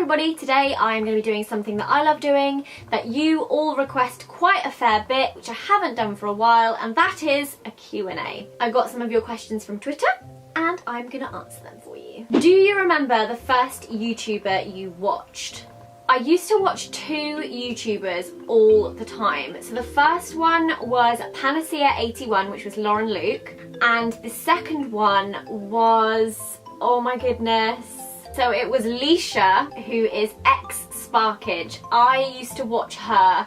everybody, today I'm going to be doing something that I love doing, that you all request quite a fair bit, which I haven't done for a while, and that is a Q&A. I got some of your questions from Twitter and I'm going to answer them for you. Do you remember the first YouTuber you watched? I used to watch two YouTubers all the time. So the first one was Panacea81, which was Lauren Luke, and the second one was, oh my goodness, so it was Leisha, who is ex-Sparkage. I used to watch her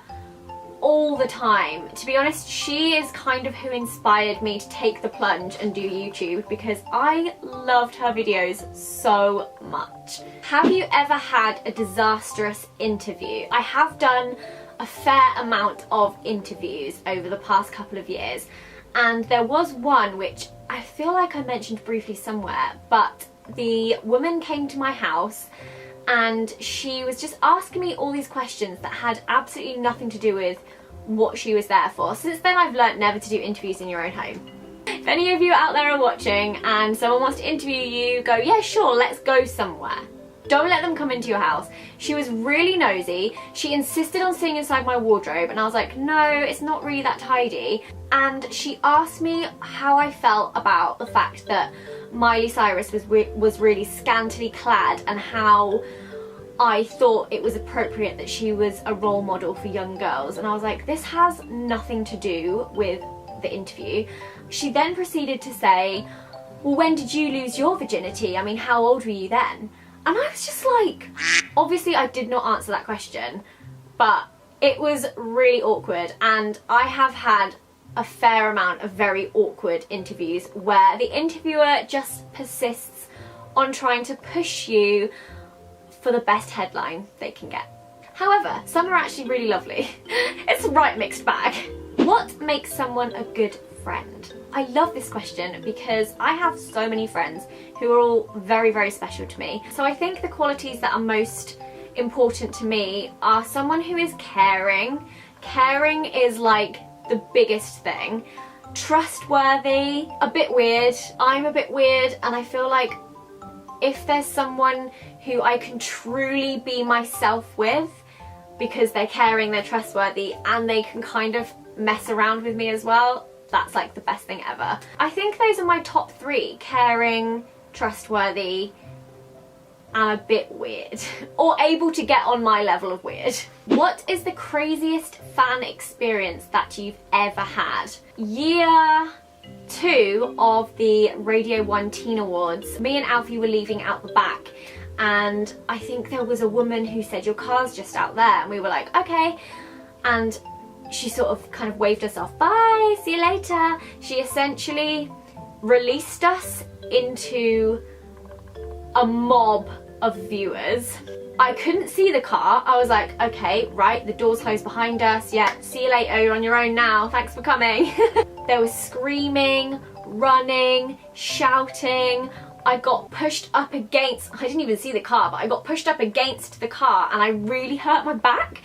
all the time. To be honest, she is kind of who inspired me to take the plunge and do YouTube, because I loved her videos so much. Have you ever had a disastrous interview? I have done a fair amount of interviews over the past couple of years, and there was one which I feel like I mentioned briefly somewhere, but the woman came to my house and she was just asking me all these questions that had absolutely nothing to do with what she was there for. Since then I've learnt never to do interviews in your own home. If any of you out there are watching and someone wants to interview you, go, yeah sure, let's go somewhere. Don't let them come into your house. She was really nosy. She insisted on sitting inside my wardrobe and I was like, no, it's not really that tidy. And she asked me how I felt about the fact that Miley Cyrus was really scantily clad, and how I thought it was appropriate that she was a role model for young girls. And I was like, this has nothing to do with the interview. She then proceeded to say, well, when did you lose your virginity? I mean, how old were you then? And I was just like, obviously I did not answer that question, but it was really awkward, and I have had a fair amount of very awkward interviews where the interviewer just persists on trying to push you for the best headline they can get. However, some are actually really lovely. It's a right mixed bag. What makes someone a good friend? I love this question because I have so many friends who are all very, very special to me. So I think the qualities that are most important to me are someone who is caring. Caring is like the biggest thing. Trustworthy, a bit weird. I'm a bit weird, and I feel like if there's someone who I can truly be myself with, because they're caring, they're trustworthy, and they can kind of mess around with me as well, that's like the best thing ever. I think those are my top three: caring, trustworthy, and a bit weird. Or able to get on my level of weird. What is the craziest fan experience that you've ever had? Year 2 of the Radio 1 Teen Awards, me and Alfie were leaving out the back, and I think there was a woman who said, your car's just out there, and we were like, okay, and she sort of kind of waved us off, bye, see you later. She essentially released us into a mob of viewers. I couldn't see the car. I was like, okay, right, the door's closed behind us. Yeah, see you later, you're on your own now, thanks for coming. There was screaming, running, shouting. I got pushed up against, I didn't even see the car, but I got pushed up against the car and I really hurt my back.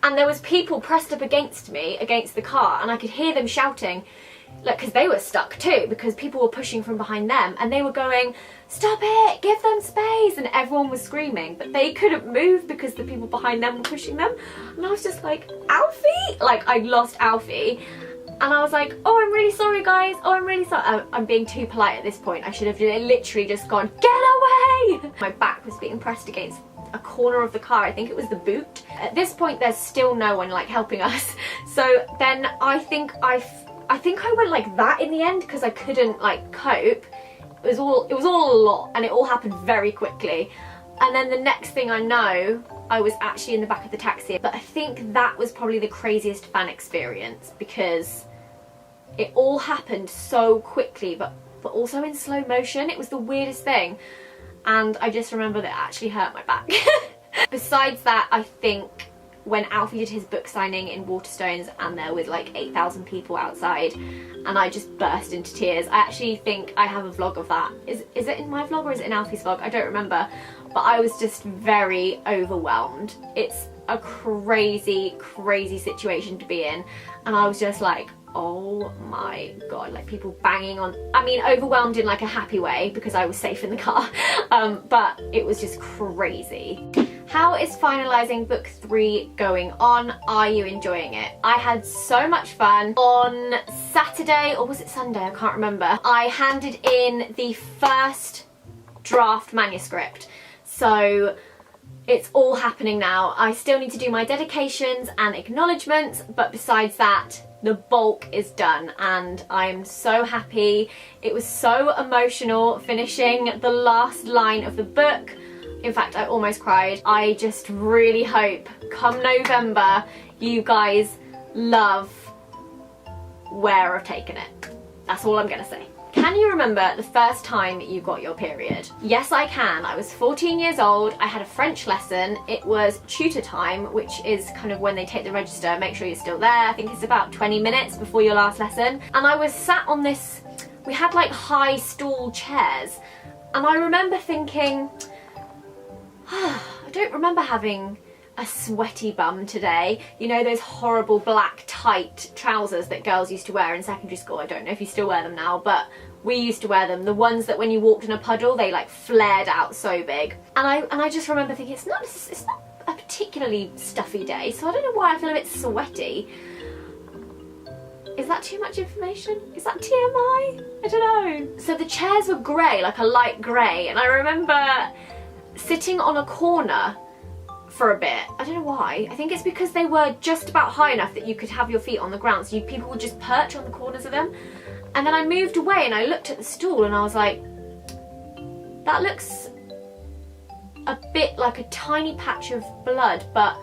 And there was people pressed up against me, against the car, and I could hear them shouting, like, because they were stuck too, because people were pushing from behind them, and they were going, stop it, give them space, and everyone was screaming, but they couldn't move because the people behind them were pushing them. And I was just like, Alfie? Like, I lost Alfie. And I was like, oh, I'm really sorry guys, oh, I'm really sorry. I'm being too polite at this point. I should have literally just gone, get away! My back was being pressed against a corner of the car. I think it was the boot. At this point there's still no one like helping us. So then I think I went like that in the end, because I couldn't like cope. It was all a lot, and it all happened very quickly. And then the next thing I know, I was actually in the back of the taxi. But I think that was probably the craziest fan experience, because it all happened so quickly, but also in slow motion. It was the weirdest thing. And I just remember that it actually hurt my back. Besides that, I think when Alfie did his book signing in Waterstones and there was like 8,000 people outside and I just burst into tears. I actually think I have a vlog of that. Is it in my vlog or is it in Alfie's vlog? I don't remember. But I was just very overwhelmed. It's a crazy, crazy situation to be in. And I was just like, oh my god, like people banging on, I mean overwhelmed in like a happy way because I was safe in the car, but it was just crazy. How is finalising book 3 going on? Are you enjoying it? I had so much fun. On Saturday, or was it Sunday? I can't remember. I handed in the first draft manuscript. So it's all happening now. I still need to do my dedications and acknowledgements, but besides that, the bulk is done and I'm so happy. It was so emotional finishing the last line of the book. In fact, I almost cried. I just really hope come November you guys love where I've taken it. That's all I'm gonna say. Can you remember the first time you got your period? Yes, I can. I was 14 years old. I had a French lesson. It was tutor time, which is kind of when they take the register. Make sure you're still there. I think it's about 20 minutes before your last lesson. And I was sat on this, we had like high stool chairs. And I remember thinking, I don't remember having a sweaty bum today. You know those horrible black tight trousers that girls used to wear in secondary school? I don't know if you still wear them now, but we used to wear them. The ones that when you walked in a puddle, they like flared out so big. And I just remember thinking, it's not a particularly stuffy day, so I don't know why I feel a bit sweaty. Is that too much information? Is that TMI? I don't know. So the chairs were grey, like a light grey, and I remember sitting on a corner for a bit. I don't know why. I think it's because they were just about high enough that you could have your feet on the ground, so people would just perch on the corners of them. And then I moved away and I looked at the stool and I was like, that looks a bit like a tiny patch of blood, but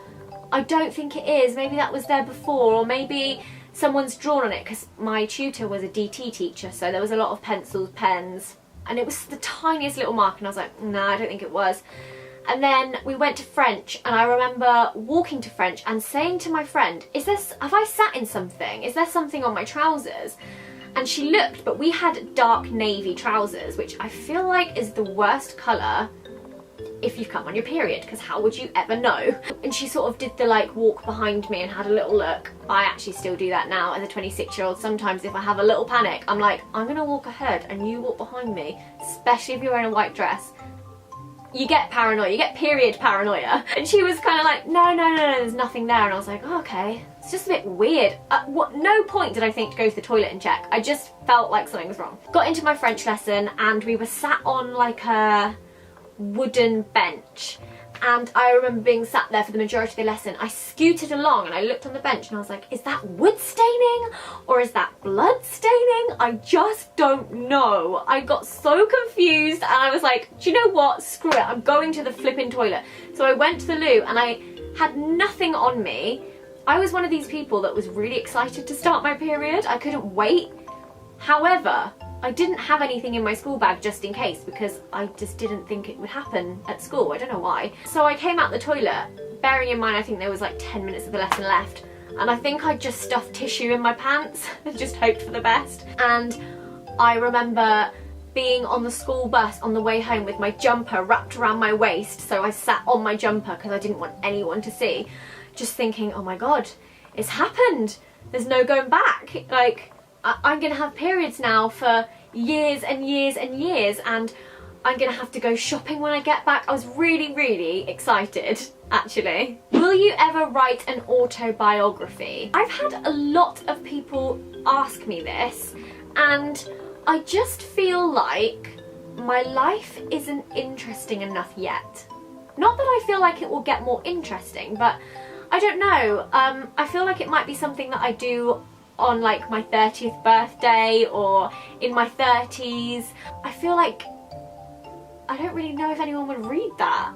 I don't think it is. Maybe that was there before, or maybe someone's drawn on it, because my tutor was a DT teacher, so there was a lot of pencils, pens, and it was the tiniest little mark, and I was like, nah, I don't think it was. And then we went to French, and I remember walking to French and saying to my friend, have I sat in something? Is there something on my trousers? And she looked, but we had dark navy trousers, which I feel like is the worst colour if you've come on your period, because how would you ever know? And she sort of did the like walk behind me and had a little look. I actually still do that now as a 26-year-old. Sometimes if I have a little panic, I'm like, I'm gonna walk ahead and you walk behind me, especially if you're wearing a white dress. You get paranoia, you get period paranoia. And she was kind of like, no, there's nothing there. And I was like, oh, okay. It's just a bit weird. At no point did I think to go to the toilet and check. I just felt like something was wrong. Got into my French lesson and we were sat on like a wooden bench. And I remember being sat there for the majority of the lesson. I scooted along and I looked on the bench and I was like, is that wood staining or is that blood staining? I just don't know. I got so confused and I was like, do you know what? Screw it, I'm going to the flipping toilet. So I went to the loo and I had nothing on me. I was one of these people that was really excited to start my period. I couldn't wait. However, I didn't have anything in my school bag just in case, because I just didn't think it would happen at school. I don't know why. So I came out the toilet, bearing in mind I think there was like 10 minutes of the lesson left, and I think I just stuffed tissue in my pants and just hoped for the best. And I remember being on the school bus on the way home with my jumper wrapped around my waist, so I sat on my jumper because I didn't want anyone to see, just thinking, oh my god, it's happened. There's no going back. Like, I'm gonna have periods now for years and years and years, and I'm gonna have to go shopping when I get back. I was really, really excited, actually. Will you ever write an autobiography? I've had a lot of people ask me this, and I just feel like my life isn't interesting enough yet. Not that I feel like it will get more interesting, but I don't know. I feel like it might be something that I do on like my 30th birthday or in my 30s. I feel like I don't really know if anyone would read that.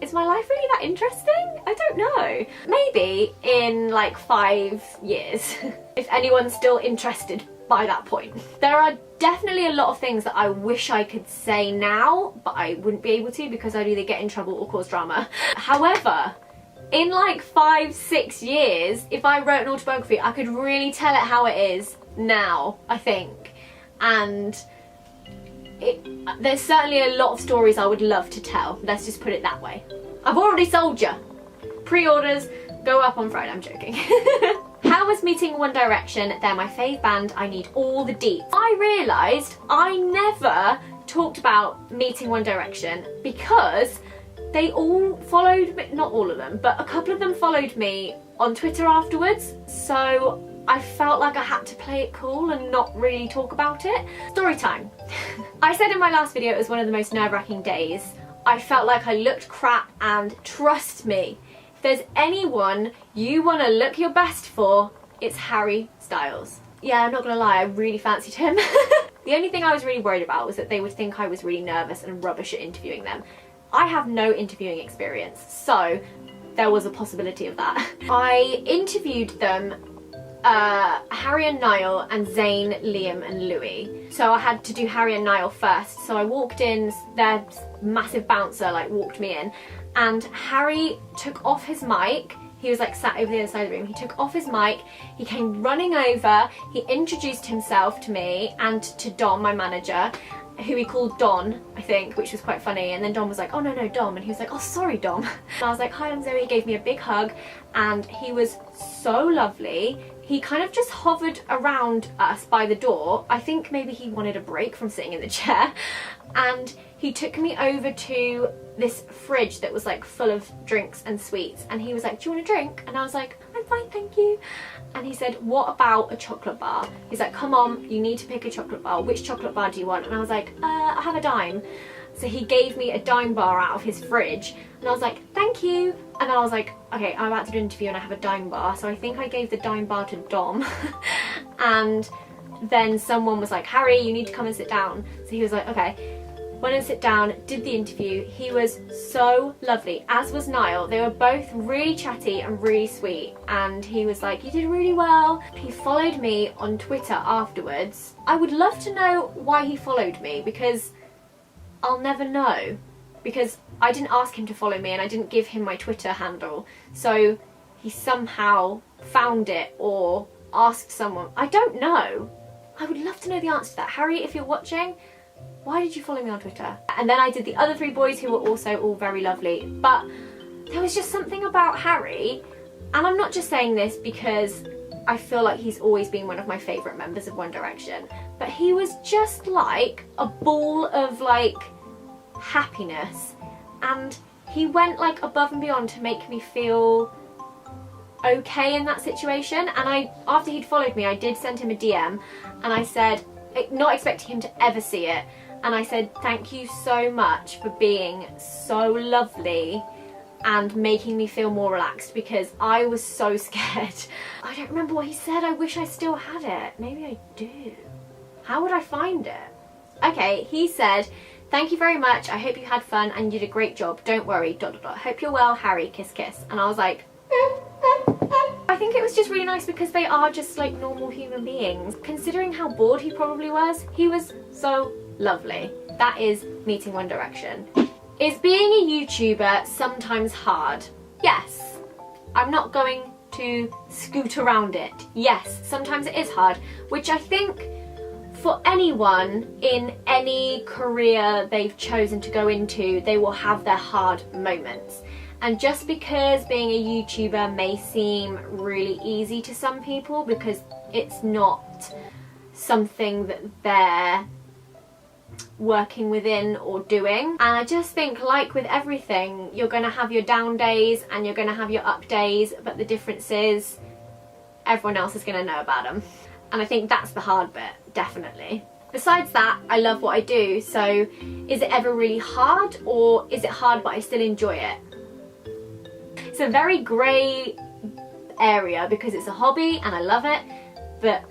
Is my life really that interesting? I don't know. Maybe in like 5 years, if anyone's still interested by that point. There are definitely a lot of things that I wish I could say now, but I wouldn't be able to because I'd either get in trouble or cause drama. However, in like 5-6 years, if I wrote an autobiography, I could really tell it how it is now, I think. And there's certainly a lot of stories I would love to tell. Let's just put it that way. I've already sold you. Pre-orders go up on Friday. I'm joking. How was meeting One Direction? They're my fave band. I need all the deets. I realised I never talked about meeting One Direction because they all followed me, not all of them, but a couple of them followed me on Twitter afterwards. So I felt like I had to play it cool and not really talk about it. Story time. I said in my last video it was one of the most nerve-wracking days. I felt like I looked crap, and trust me, if there's anyone you want to look your best for, it's Harry Styles. Yeah, I'm not gonna lie, I really fancied him. The only thing I was really worried about was that they would think I was really nervous and rubbish at interviewing them. I have no interviewing experience, so there was a possibility of that. I interviewed them, Harry and Niall, and Zayn, Liam and Louis. So I had to do Harry and Niall first. So I walked in, their massive bouncer like walked me in, and Harry took off his mic. He was like sat over the other side of the room. He took off his mic, he came running over, he introduced himself to me and to Dom, my manager, who he called Don, I think, which was quite funny. And then Dom was like, oh no, Dom. And he was like, oh sorry, Dom. And I was like, hi, I'm Zoe. He gave me a big hug and he was so lovely. He kind of just hovered around us by the door. I think maybe he wanted a break from sitting in the chair. And he took me over to this fridge that was like full of drinks and sweets. And he was like, do you want a drink? And I was like, I'm fine, thank you. And he said, what about a chocolate bar? He's like, come on, you need to pick a chocolate bar. Which chocolate bar do you want? And I was like, I have a dime. So he gave me a dime bar out of his fridge. And I was like, thank you. And then I was like, okay, I'm about to do an interview and I have a dime bar. So I think I gave the dime bar to Dom. And then someone was like, Harry, you need to come and sit down. So he was like, okay. Went and sit down, did the interview. He was so lovely, as was Niall. They were both really chatty and really sweet, and he was like, you did really well. He followed me on Twitter afterwards. I would love to know why he followed me, because I'll never know, because I didn't ask him to follow me and I didn't give him my Twitter handle. So he somehow found it or asked someone. I don't know. I would love to know the answer to that. Harry, if you're watching, why did you follow me on Twitter? And then I did the other three boys who were also all very lovely. But there was just something about Harry, and I'm not just saying this because I feel like he's always been one of my favourite members of One Direction, but he was just like a ball of like happiness, and he went like above and beyond to make me feel okay in that situation. And after he'd followed me, I did send him a DM and I said, not expecting him to ever see it, and I said, thank you so much for being so lovely and making me feel more relaxed, because I was so scared. I don't remember what he said. I wish I still had it. Maybe I do. How would I find it? Okay, he said, thank you very much. I hope you had fun and you did a great job. Don't worry, ... Hope you're well, Harry, kiss kiss. And I was like, I think it was just really nice because they are just like normal human beings. Considering how bored he probably was, he was so lovely. That is meeting One Direction. Is being a YouTuber sometimes hard? Yes. I'm not going to scoot around it. Yes, sometimes it is hard, which I think for anyone in any career they've chosen to go into, they will have their hard moments. And just because being a YouTuber may seem really easy to some people, because it's not something that they're working within or doing. And I just think, like with everything, you're going to have your down days and you're going to have your up days, but the difference is everyone else is going to know about them. And I think that's the hard bit, definitely. Besides that, I love what I do, so is it ever really hard, or is it hard but I still enjoy it? It's a very grey area because it's a hobby and I love it, but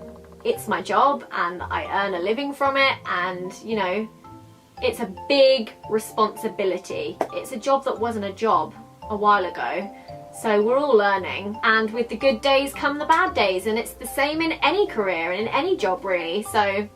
it's my job and I earn a living from it, and you know, it's a big responsibility. It's a job that wasn't a job a while ago, so we're all learning, and with the good days come the bad days, and it's the same in any career and in any job really. So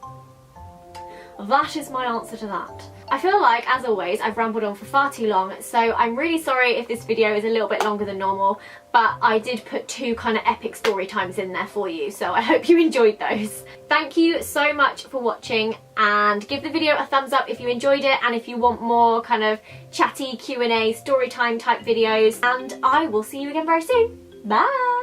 that is my answer to that. I feel like, as always, I've rambled on for far too long, so I'm really sorry if this video is a little bit longer than normal, but I did put two kind of epic story times in there for you, so I hope you enjoyed those. Thank you so much for watching, and give the video a thumbs up if you enjoyed it, and if you want more kind of chatty Q&A story time type videos, and I will see you again very soon. Bye!